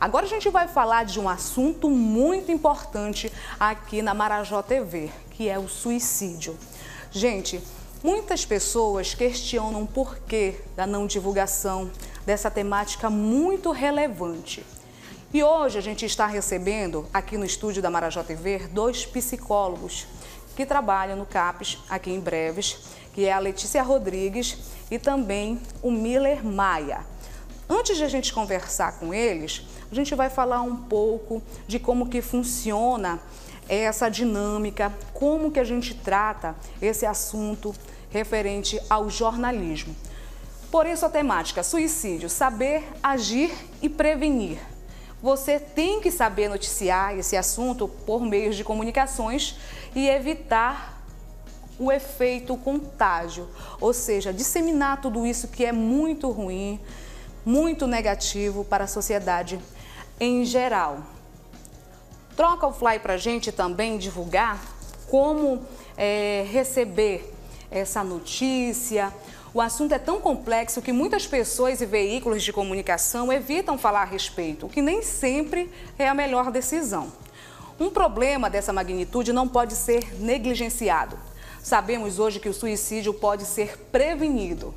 Agora a gente vai falar de um assunto muito importante aqui na Marajó TV, que é o suicídio. Gente, muitas pessoas questionam o porquê da não divulgação dessa temática muito relevante. E hoje a gente está recebendo aqui no estúdio da Marajó TV 2 psicólogos que trabalham no CAPS aqui em Breves, que é a Letícia Rodrigues e também o Miller Maia. Antes de a gente conversar com eles, a gente vai falar um pouco de como que funciona essa dinâmica, como que a gente trata esse assunto referente ao jornalismo. Por isso a temática suicídio, saber, agir e prevenir. Você tem que saber noticiar esse assunto por meios de comunicações e evitar o efeito contágio, ou seja, disseminar tudo isso que é muito ruim, muito negativo para a sociedade em geral. Troca o fly para a gente também divulgar como receber essa notícia. O assunto é tão complexo que muitas pessoas e veículos de comunicação evitam falar a respeito, o que nem sempre é a melhor decisão. Um problema dessa magnitude não pode ser negligenciado. Sabemos hoje que o suicídio pode ser prevenido.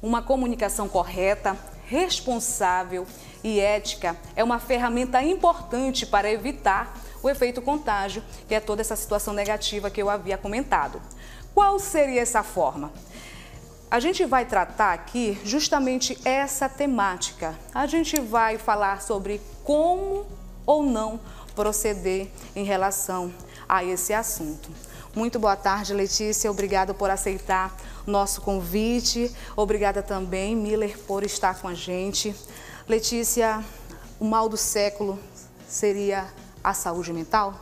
Uma comunicação correta, responsável e ética é uma ferramenta importante para evitar o efeito contágio, que é toda essa situação negativa que eu havia comentado. Qual seria essa forma? A gente vai tratar aqui justamente essa temática. A gente vai falar sobre como ou não proceder em relação a esse assunto. Muito boa tarde, Letícia. Obrigada por aceitar nosso convite. Obrigada também, Miller, por estar com a gente. Letícia, o mal do século seria a saúde mental?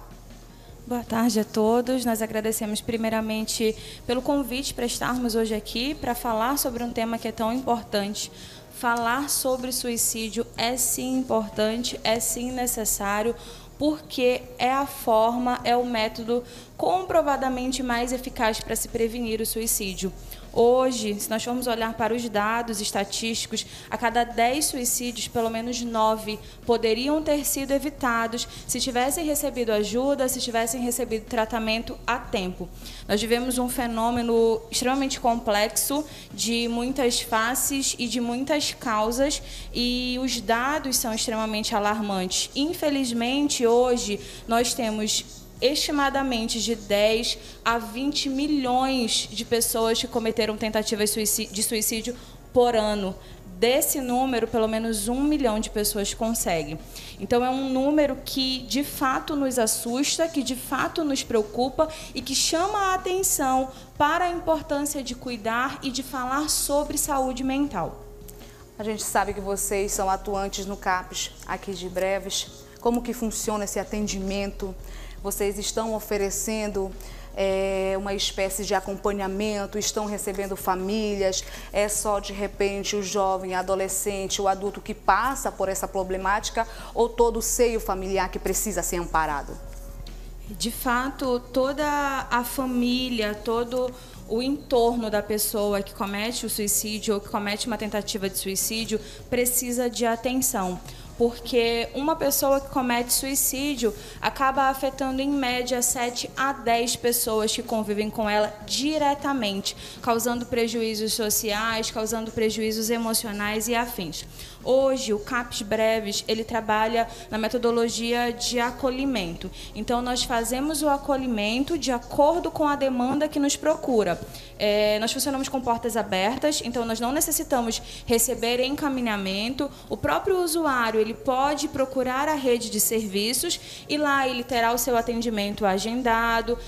Boa tarde a todos. Nós agradecemos primeiramente pelo convite para estarmos hoje aqui para falar sobre um tema que é tão importante. Falar sobre suicídio é sim importante, é sim necessário, porque é a forma, é o método comprovadamente mais eficaz para se prevenir o suicídio. Hoje, se nós formos olhar para os dados estatísticos, a cada 10 suicídios, pelo menos 9 poderiam ter sido evitados se tivessem recebido ajuda, se tivessem recebido tratamento a tempo. Nós vivemos um fenômeno extremamente complexo, de muitas faces e de muitas causas, e os dados são extremamente alarmantes. Infelizmente, hoje, nós temos estimadamente de 10 a 20 milhões de pessoas que cometeram tentativas de suicídio por ano. Desse número, pelo menos 1 milhão de pessoas conseguem. Então, é um número que, de fato, nos assusta, que, de fato, nos preocupa e que chama a atenção para a importância de cuidar e de falar sobre saúde mental. A gente sabe que vocês são atuantes no CAPS aqui de Breves. Como que funciona esse atendimento? Vocês estão oferecendo uma espécie de acompanhamento, estão recebendo famílias, é só de repente o jovem, adolescente, o adulto que passa por essa problemática ou todo o seio familiar que precisa ser amparado? De fato, toda a família, todo o entorno da pessoa que comete o suicídio ou que comete uma tentativa de suicídio precisa de atenção. Porque uma pessoa que comete suicídio acaba afetando, em média, 7 a 10 pessoas que convivem com ela diretamente, causando prejuízos sociais, causando prejuízos emocionais e afins. Hoje, o CAPS Breves, ele trabalha na metodologia de acolhimento. Então, nós fazemos o acolhimento de acordo com a demanda que nos procura. Nós funcionamos com portas abertas, então nós não necessitamos receber encaminhamento. O próprio usuário, ele pode procurar a rede de serviços e lá ele terá o seu atendimento agendado,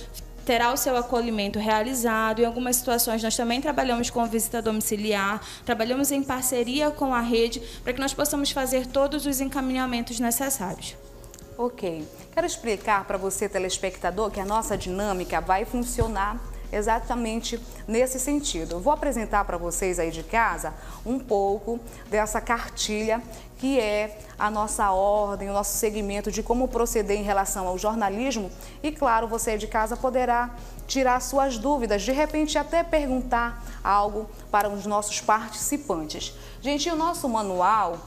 terá o seu acolhimento realizado. Em algumas situações, nós também trabalhamos com visita domiciliar, trabalhamos em parceria com a rede para que nós possamos fazer todos os encaminhamentos necessários. Ok. Quero explicar para você, telespectador, que a nossa dinâmica vai funcionar exatamente nesse sentido. Eu vou apresentar para vocês aí de casa um pouco dessa cartilha que é a nossa ordem, o nosso segmento de como proceder em relação ao jornalismo e, claro, você aí de casa poderá tirar suas dúvidas, de repente até perguntar algo para os nossos participantes. Gente, o nosso manual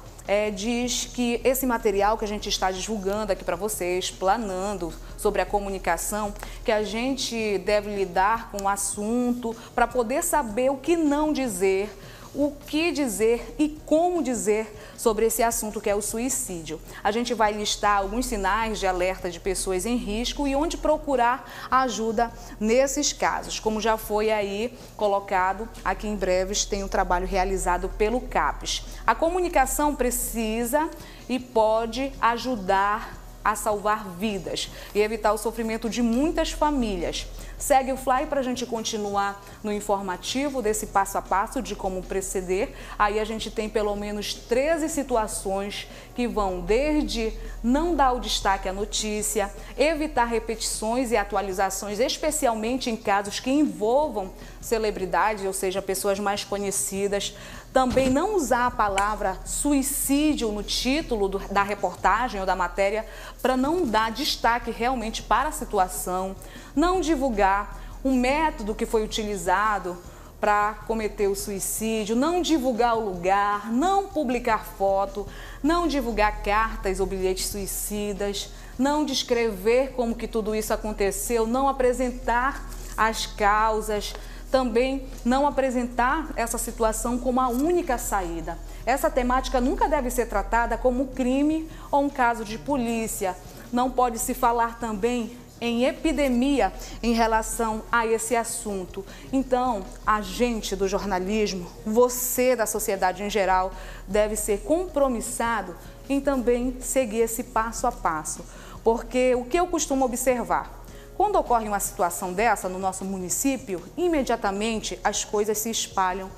diz que esse material que a gente está divulgando aqui para vocês, planando sobre a comunicação, que a gente deve lidar com o assunto para poder saber o que não dizer, o que dizer e como dizer sobre esse assunto que é o suicídio. A gente vai listar alguns sinais de alerta de pessoas em risco e onde procurar ajuda nesses casos. Como já foi aí colocado, aqui em breves tem um trabalho realizado pelo CAPES. A comunicação precisa e pode ajudar a salvar vidas e evitar o sofrimento de muitas famílias. Segue o Fly para a gente continuar no informativo desse passo a passo de como proceder. Aí a gente tem pelo menos 13 situações que vão desde não dar o destaque à notícia, evitar repetições e atualizações, especialmente em casos que envolvam celebridades, ou seja, pessoas mais conhecidas. Também não usar a palavra suicídio no título da reportagem ou da matéria para não dar destaque realmente para a situação. Não divulgar o método que foi utilizado para cometer o suicídio, não divulgar o lugar, não publicar foto, não divulgar cartas ou bilhetes suicidas, não descrever como que tudo isso aconteceu, não apresentar as causas, também não apresentar essa situação como a única saída. Essa temática nunca deve ser tratada como crime ou um caso de polícia. Não pode se falar também em epidemia em relação a esse assunto. Então, a gente do jornalismo, você da sociedade em geral, deve ser compromissado em também seguir esse passo a passo. Porque o que eu costumo observar? Quando ocorre uma situação dessa no nosso município, imediatamente as coisas se espalham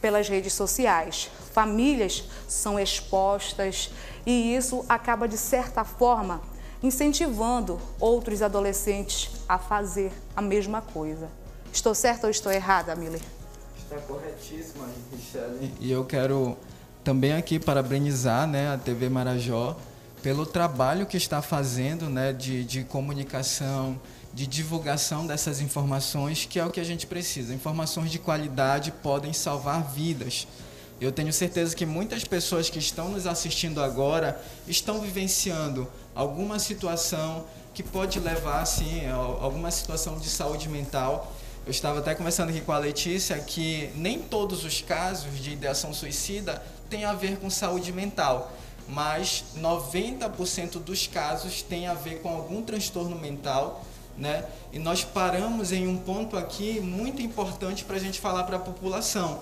pelas redes sociais. Famílias são expostas e isso acaba, de certa forma, incentivando outros adolescentes a fazer a mesma coisa. Estou certa ou estou errada, Miller? Está corretíssima, Michele. E eu quero também aqui parabenizar, a TV Marajó pelo trabalho que está fazendo, de comunicação, de divulgação dessas informações, que é o que a gente precisa. Informações de qualidade podem salvar vidas. Eu tenho certeza que muitas pessoas que estão nos assistindo agora estão vivenciando alguma situação que pode levar, assim, a alguma situação de saúde mental. Eu estava até conversando aqui com a Letícia que nem todos os casos de ideação suicida têm a ver com saúde mental, mas 90% dos casos têm a ver com algum transtorno mental, E nós paramos em um ponto aqui muito importante para a gente falar para a população,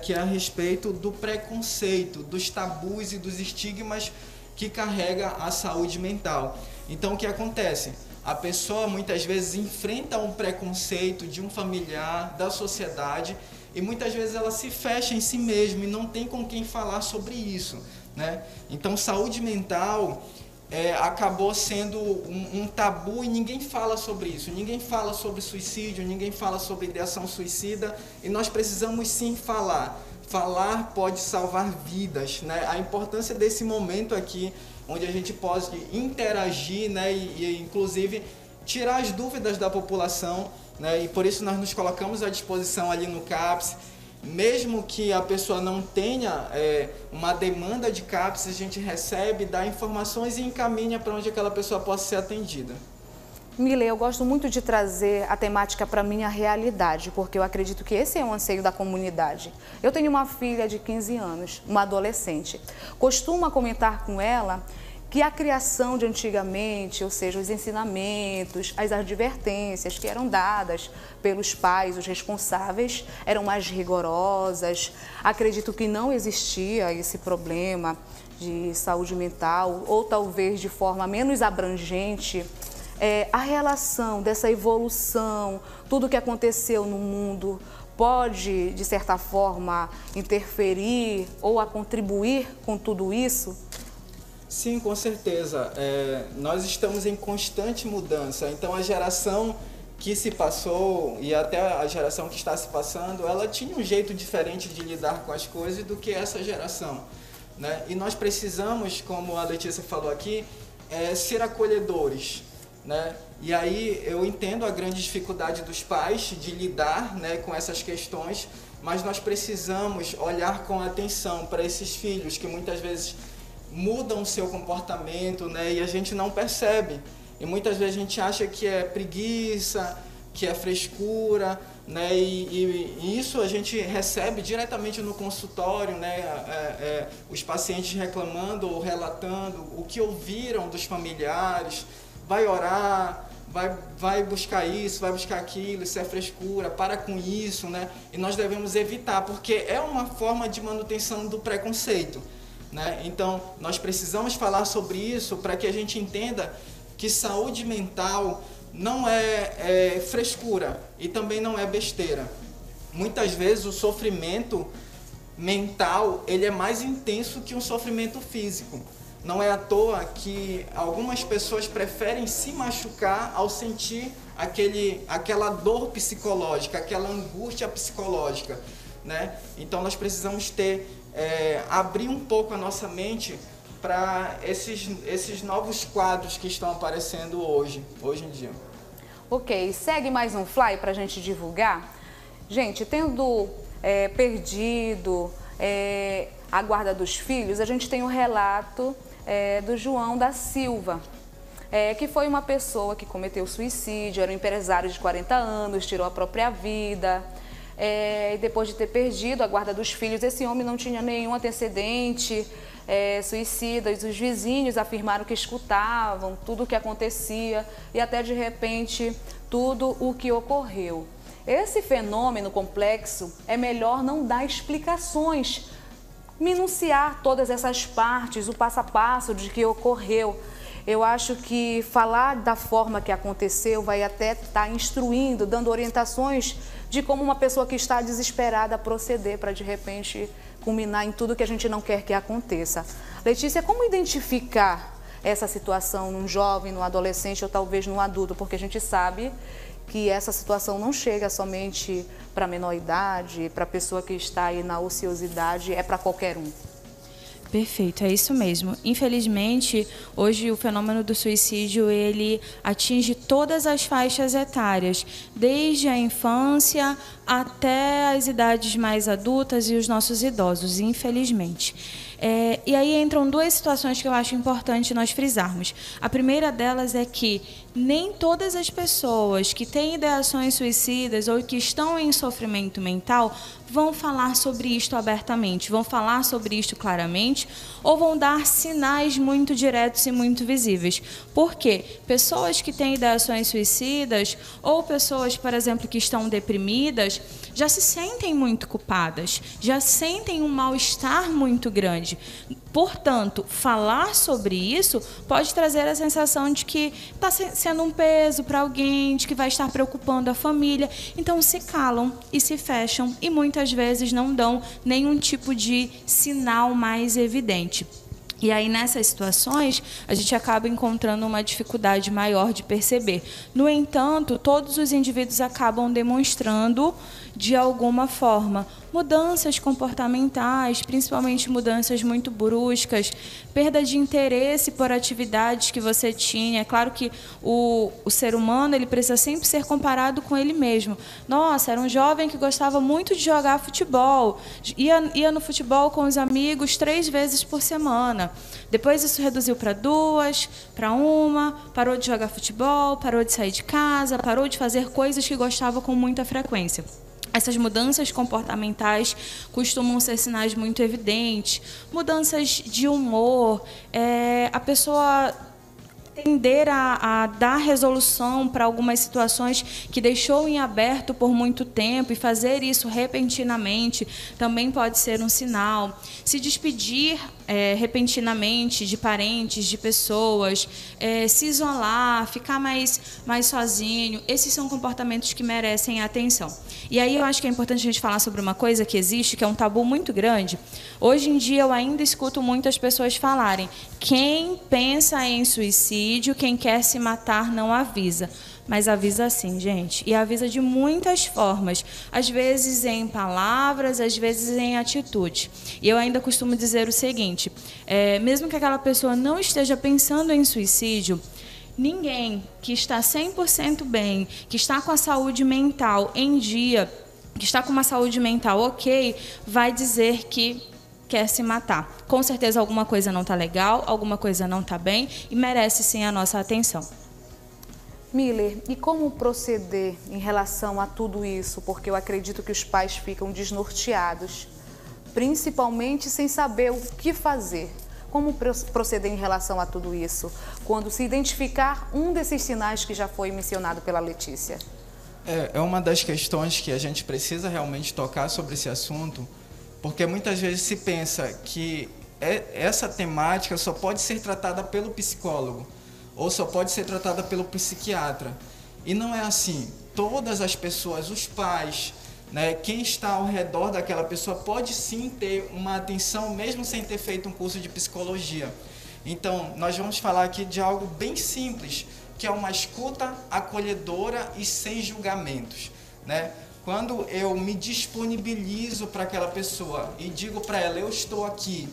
que é a respeito do preconceito, dos tabus e dos estigmas que carrega a saúde mental. Então, o que acontece? A pessoa muitas vezes enfrenta um preconceito de um familiar, da sociedade, e muitas vezes ela se fecha em si mesma e não tem com quem falar sobre isso, Então, saúde mental acabou sendo um tabu e ninguém fala sobre isso, ninguém fala sobre suicídio, ninguém fala sobre ideação suicida, e nós precisamos sim falar. Falar pode salvar vidas, A importância desse momento aqui, onde a gente pode interagir, e inclusive tirar as dúvidas da população, E por isso nós nos colocamos à disposição ali no CAPES. Mesmo que a pessoa não tenha uma demanda de CAPES, a gente recebe, dá informações e encaminha para onde aquela pessoa possa ser atendida. Miller, eu gosto muito de trazer a temática para a minha realidade, porque eu acredito que esse é um anseio da comunidade. Eu tenho uma filha de 15 anos, uma adolescente. Costumo comentar com ela que a criação de antigamente, ou seja, os ensinamentos, as advertências que eram dadas pelos pais, os responsáveis, eram mais rigorosas. Acredito que não existia esse problema de saúde mental, ou talvez de forma menos abrangente. A relação dessa evolução, tudo que aconteceu no mundo, pode, de certa forma, interferir ou a contribuir com tudo isso? Sim, com certeza. Nós estamos em constante mudança, então a geração que se passou e até a geração que está se passando, ela tinha um jeito diferente de lidar com as coisas do que essa geração, E nós precisamos, como a Letícia falou aqui, ser acolhedores, E aí eu entendo a grande dificuldade dos pais de lidar, com essas questões, mas nós precisamos olhar com atenção para esses filhos que muitas vezes mudam o seu comportamento, né, e a gente não percebe. E muitas vezes a gente acha que é preguiça, que é frescura, né, e isso a gente recebe diretamente no consultório, né, os pacientes reclamando ou relatando o que ouviram dos familiares. Vai orar, vai buscar isso, vai buscar aquilo, isso é frescura, para com isso, né? E nós devemos evitar, porque é uma forma de manutenção do preconceito, né? Então, nós precisamos falar sobre isso para que a gente entenda que saúde mental não é frescura e também não é besteira. Muitas vezes o sofrimento mental ele é mais intenso que um sofrimento físico. Não é à toa que algumas pessoas preferem se machucar ao sentir aquela dor psicológica, aquela angústia psicológica, né? Então nós precisamos abrir um pouco a nossa mente para esses novos quadros que estão aparecendo hoje em dia. Ok, segue mais um fly para a gente divulgar. Gente, tendo perdido a guarda dos filhos, a gente tem o relato do João da Silva, que foi uma pessoa que cometeu suicídio, era um empresário de 40 anos, tirou a própria vida. E depois de ter perdido a guarda dos filhos, esse homem não tinha nenhum antecedente suicida. Os vizinhos afirmaram que escutavam tudo o que acontecia e até de repente tudo o que ocorreu. Esse fenômeno complexo é melhor não dar explicações, minuciar todas essas partes, o passo a passo de que ocorreu. Eu acho que falar da forma que aconteceu vai até estar instruindo, dando orientações de como uma pessoa que está desesperada proceder para de repente culminar em tudo que a gente não quer que aconteça. Letícia, como identificar essa situação num jovem, num adolescente ou talvez num adulto? Porque a gente sabe que essa situação não chega somente para a menor idade, para a pessoa que está aí na ociosidade, é para qualquer um. Perfeito, é isso mesmo. Infelizmente, hoje o fenômeno do suicídio, ele atinge todas as faixas etárias, desde a infância até as idades mais adultas e os nossos idosos, infelizmente. E aí entram duas situações que eu acho importante nós frisarmos. A primeira delas é que nem todas as pessoas que têm ideações suicidas ou que estão em sofrimento mental vão falar sobre isto abertamente, vão falar sobre isto claramente ou vão dar sinais muito diretos e muito visíveis. Por quê? Pessoas que têm ideações suicidas ou pessoas, por exemplo, que estão deprimidas, já se sentem muito culpadas, já sentem um mal-estar muito grande. Portanto, falar sobre isso pode trazer a sensação de que está sendo um peso para alguém, de que vai estar preocupando a família. Então, se calam e se fecham e muitas vezes não dão nenhum tipo de sinal mais evidente. E aí, nessas situações, a gente acaba encontrando uma dificuldade maior de perceber. No entanto, todos os indivíduos acabam demonstrando, de alguma forma, mudanças comportamentais, principalmente mudanças muito bruscas, perda de interesse por atividades que você tinha. É claro que o ser humano ele precisa sempre ser comparado com ele mesmo. Nossa, era um jovem que gostava muito de jogar futebol, ia no futebol com os amigos 3 vezes por semana. Depois isso reduziu para 2, para 1, parou de jogar futebol, parou de sair de casa, parou de fazer coisas que gostava com muita frequência. Essas mudanças comportamentais costumam ser sinais muito evidentes. Mudanças de humor, a pessoa tender a dar resolução para algumas situações que deixou em aberto por muito tempo e fazer isso repentinamente também pode ser um sinal. Se despedir repentinamente de parentes, de pessoas, se isolar, ficar mais sozinho, esses são comportamentos que merecem atenção. E aí eu acho que é importante a gente falar sobre uma coisa que existe, que é um tabu muito grande. Hoje em dia eu ainda escuto muitas pessoas falarem: quem pensa em suicídio, quem quer se matar não avisa. Mas avisa sim, gente. E avisa de muitas formas. Às vezes em palavras, às vezes em atitude. E eu ainda costumo dizer o seguinte: mesmo que aquela pessoa não esteja pensando em suicídio, ninguém que está 100% bem, que está com a saúde mental em dia, que está com uma saúde mental ok, vai dizer que quer se matar. Com certeza alguma coisa não está legal, alguma coisa não está bem e merece sim a nossa atenção. Miller, e como proceder em relação a tudo isso? Porque eu acredito que os pais ficam desnorteados, principalmente sem saber o que fazer. Como proceder em relação a tudo isso, quando se identificar um desses sinais que já foi mencionado pela Letícia? É uma das questões que a gente precisa realmente tocar sobre esse assunto, porque muitas vezes se pensa que essa temática só pode ser tratada pelo psicólogo, ou só pode ser tratada pelo psiquiatra. E não é assim. Todas as pessoas, os pais, né, quem está ao redor daquela pessoa pode sim ter uma atenção, mesmo sem ter feito um curso de psicologia. Então, nós vamos falar aqui de algo bem simples, que é uma escuta acolhedora e sem julgamentos, né? Quando eu me disponibilizo para aquela pessoa e digo para ela, eu estou aqui,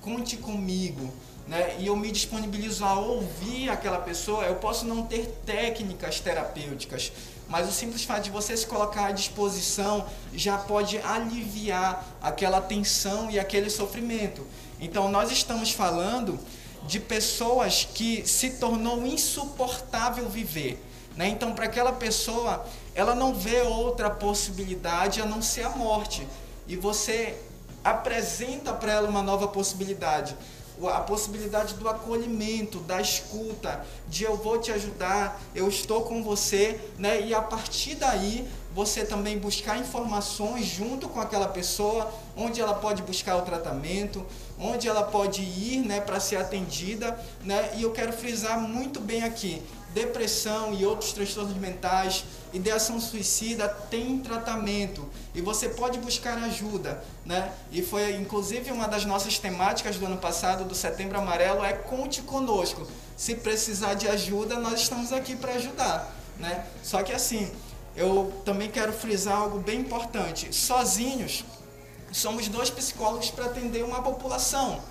conte comigo, né? E eu me disponibilizo a ouvir aquela pessoa, eu posso não ter técnicas terapêuticas, mas o simples fato de você se colocar à disposição já pode aliviar aquela tensão e aquele sofrimento. Então, nós estamos falando de pessoas que se tornou insuportável viver, né? Então, para aquela pessoa, ela não vê outra possibilidade a não ser a morte. E você apresenta para ela uma nova possibilidade. A possibilidade do acolhimento, da escuta, de eu vou te ajudar, eu estou com você, né? E a partir daí, você também buscar informações junto com aquela pessoa, onde ela pode buscar o tratamento, onde ela pode ir, né, para ser atendida, né? E eu quero frisar muito bem aqui, depressão e outros transtornos mentais, ideação suicida tem tratamento e você pode buscar ajuda, né? E foi inclusive uma das nossas temáticas do ano passado, do Setembro Amarelo, é conte conosco. Se precisar de ajuda, nós estamos aqui para ajudar, né? Só que assim, eu também quero frisar algo bem importante. Sozinhos, somos 2 psicólogos para atender uma população.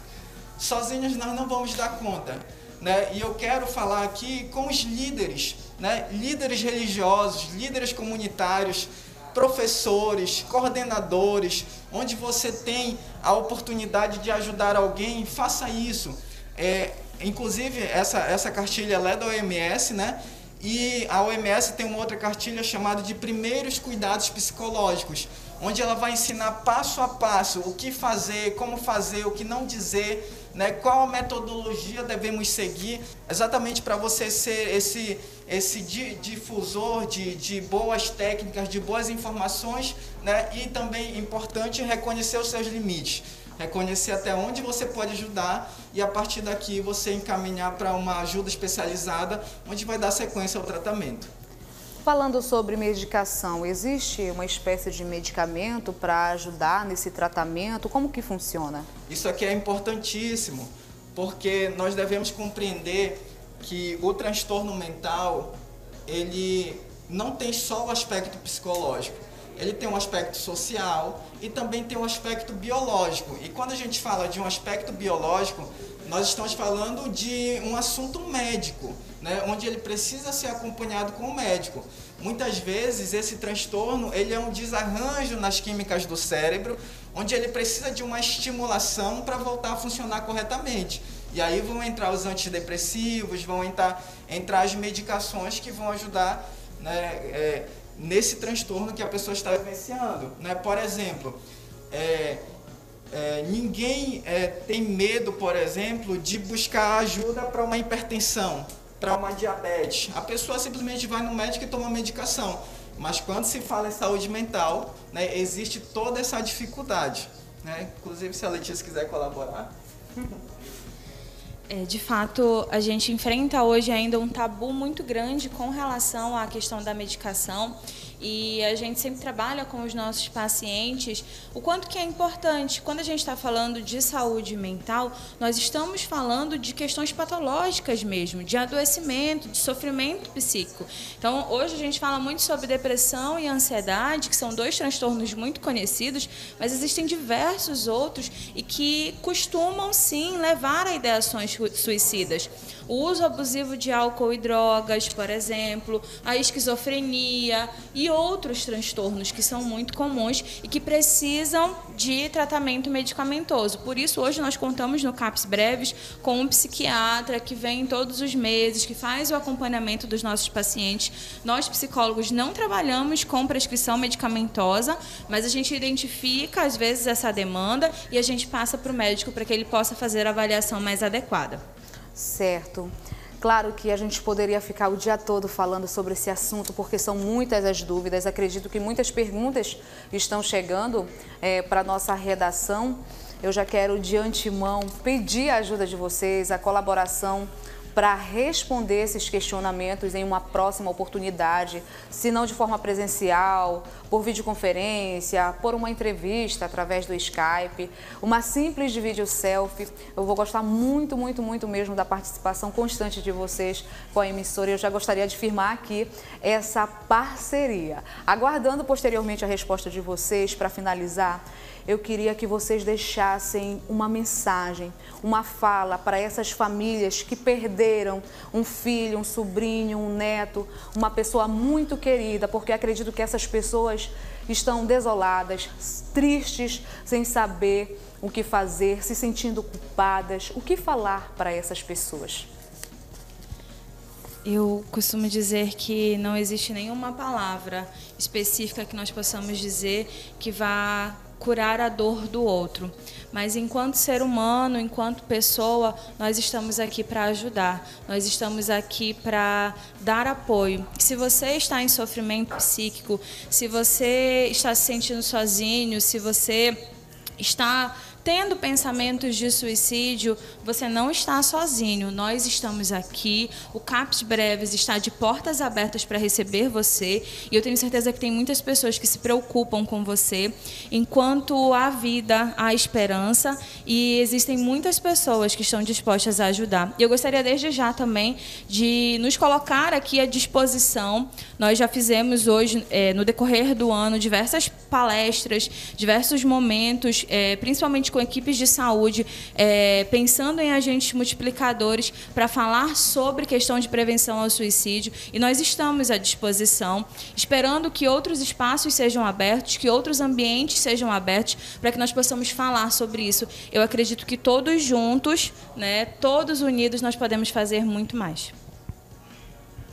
Sozinhos nós não vamos dar conta, né? E eu quero falar aqui com os líderes, né? Líderes religiosos, líderes comunitários, professores, coordenadores, onde você tem a oportunidade de ajudar alguém, faça isso. Inclusive, essa cartilha é da OMS, né? E a OMS tem uma outra cartilha chamada de Primeiros Cuidados Psicológicos, onde ela vai ensinar passo a passo o que fazer, como fazer, o que não dizer, né? Qual a metodologia devemos seguir, exatamente para você ser esse difusor de boas técnicas, de boas informações, né? E também importante reconhecer os seus limites. Reconhecer até onde você pode ajudar e a partir daqui você encaminhar para uma ajuda especializada, onde vai dar sequência ao tratamento. Falando sobre medicação, existe uma espécie de medicamento para ajudar nesse tratamento? Como que funciona? Isso aqui é importantíssimo, porque nós devemos compreender que o transtorno mental, ele não tem só o aspecto psicológico. Ele tem um aspecto social e também tem um aspecto biológico. E quando a gente fala de um aspecto biológico, nós estamos falando de um assunto médico, né? Onde ele precisa ser acompanhado com o médico. Muitas vezes esse transtorno ele é um desarranjo nas químicas do cérebro, onde ele precisa de uma estimulação para voltar a funcionar corretamente. E aí vão entrar os antidepressivos, vão entrar as medicações que vão ajudar, né, nesse transtorno que a pessoa está vivenciando, né? Por exemplo, ninguém tem medo, por exemplo, de buscar ajuda para uma hipertensão, para uma diabetes. A pessoa simplesmente vai no médico e toma medicação. Mas quando se fala em saúde mental, né, existe toda essa dificuldade, né? Inclusive, se a Letícia quiser colaborar. De fato, a gente enfrenta hoje ainda um tabu muito grande com relação à questão da medicação e a gente sempre trabalha com os nossos pacientes o quanto que é importante. Quando a gente está falando de saúde mental, nós estamos falando de questões patológicas mesmo, de adoecimento, de sofrimento psíquico. Então, hoje a gente fala muito sobre depressão e ansiedade, que são 2 transtornos muito conhecidos, mas existem diversos outros e que costumam, sim, levar a ideações suicidas. o uso abusivo de álcool e drogas, por exemplo, a esquizofrenia e outros transtornos que são muito comuns e que precisam de tratamento medicamentoso. Por isso, hoje nós contamos no CAPS Breves com um psiquiatra que vem todos os meses, que faz o acompanhamento dos nossos pacientes. Nós, psicólogos, não trabalhamos com prescrição medicamentosa, mas a gente identifica, às vezes, essa demanda e a gente passa para o médico para que ele possa fazer a avaliação mais adequada. Certo. Claro que a gente poderia ficar o dia todo falando sobre esse assunto, porque são muitas as dúvidas. Acredito que muitas perguntas estão chegando para a nossa redação. Eu já quero, de antemão, pedir a ajuda de vocês, a colaboração para responder esses questionamentos em uma próxima oportunidade, se não de forma presencial, por videoconferência, por uma entrevista através do Skype, uma simples de vídeo selfie. Eu vou gostar muito, muito, muito mesmo da participação constante de vocês com a emissora. Eu já gostaria de firmar aqui essa parceria. Aguardando posteriormente a resposta de vocês, para finalizar, eu queria que vocês deixassem uma mensagem, uma fala para essas famílias que perderam um filho, um sobrinho, um neto, uma pessoa muito querida, porque acredito que essas pessoas estão desoladas, tristes, sem saber o que fazer, se sentindo culpadas. O que falar para essas pessoas? Eu costumo dizer que não existe nenhuma palavra específica que nós possamos dizer que vá curar a dor do outro. Mas enquanto ser humano, enquanto pessoa, nós estamos aqui para ajudar. Nós estamos aqui para dar apoio. Se você está em sofrimento psíquico, se você está se sentindo sozinho, se você está tendo pensamentos de suicídio, você não está sozinho. Nós estamos aqui, o CAPS Breves está de portas abertas para receber você, e eu tenho certeza que tem muitas pessoas que se preocupam com você. Enquanto há vida, há esperança, e existem muitas pessoas que estão dispostas a ajudar. E eu gostaria desde já também de nos colocar aqui à disposição. Nós já fizemos hoje, no decorrer do ano, diversas palestras, diversos momentos, principalmente com equipes de saúde, pensando em agentes multiplicadores para falar sobre questão de prevenção ao suicídio, e nós estamos à disposição, esperando que outros espaços sejam abertos, que outros ambientes sejam abertos, para que nós possamos falar sobre isso. Eu acredito que todos juntos, né, todos unidos, nós podemos fazer muito mais.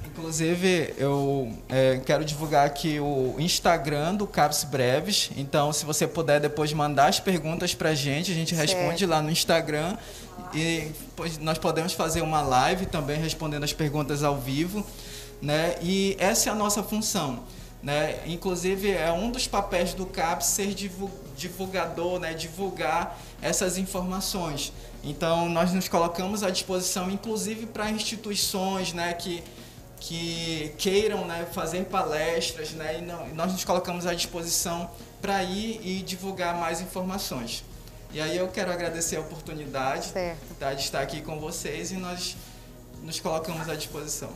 Inclusive, eu quero divulgar aqui o Instagram do CAPS Breves. Então, se você puder depois mandar as perguntas para a gente responde lá no Instagram. E nós podemos fazer uma live também respondendo as perguntas ao vivo, né? E essa é a nossa função, né? Inclusive, é um dos papéis do CAPS ser divulgador, né? Divulgar essas informações. Então, nós nos colocamos à disposição, inclusive para instituições, né? Que queiram, né, fazer palestras, né, e nós nos colocamos à disposição para ir e divulgar mais informações. E aí eu quero agradecer a oportunidade, tá, de estar aqui com vocês, e nós nos colocamos à disposição.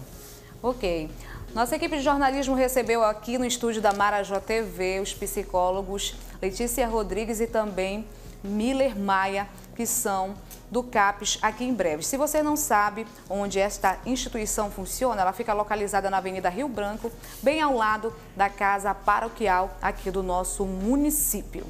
Ok. Nossa equipe de jornalismo recebeu aqui no estúdio da Marajó TV os psicólogos Letícia Rodrigues e também Miller Maia, que são do CAPS aqui em Breves. Se você não sabe onde esta instituição funciona, ela fica localizada na Avenida Rio Branco, bem ao lado da Casa Paroquial aqui do nosso município.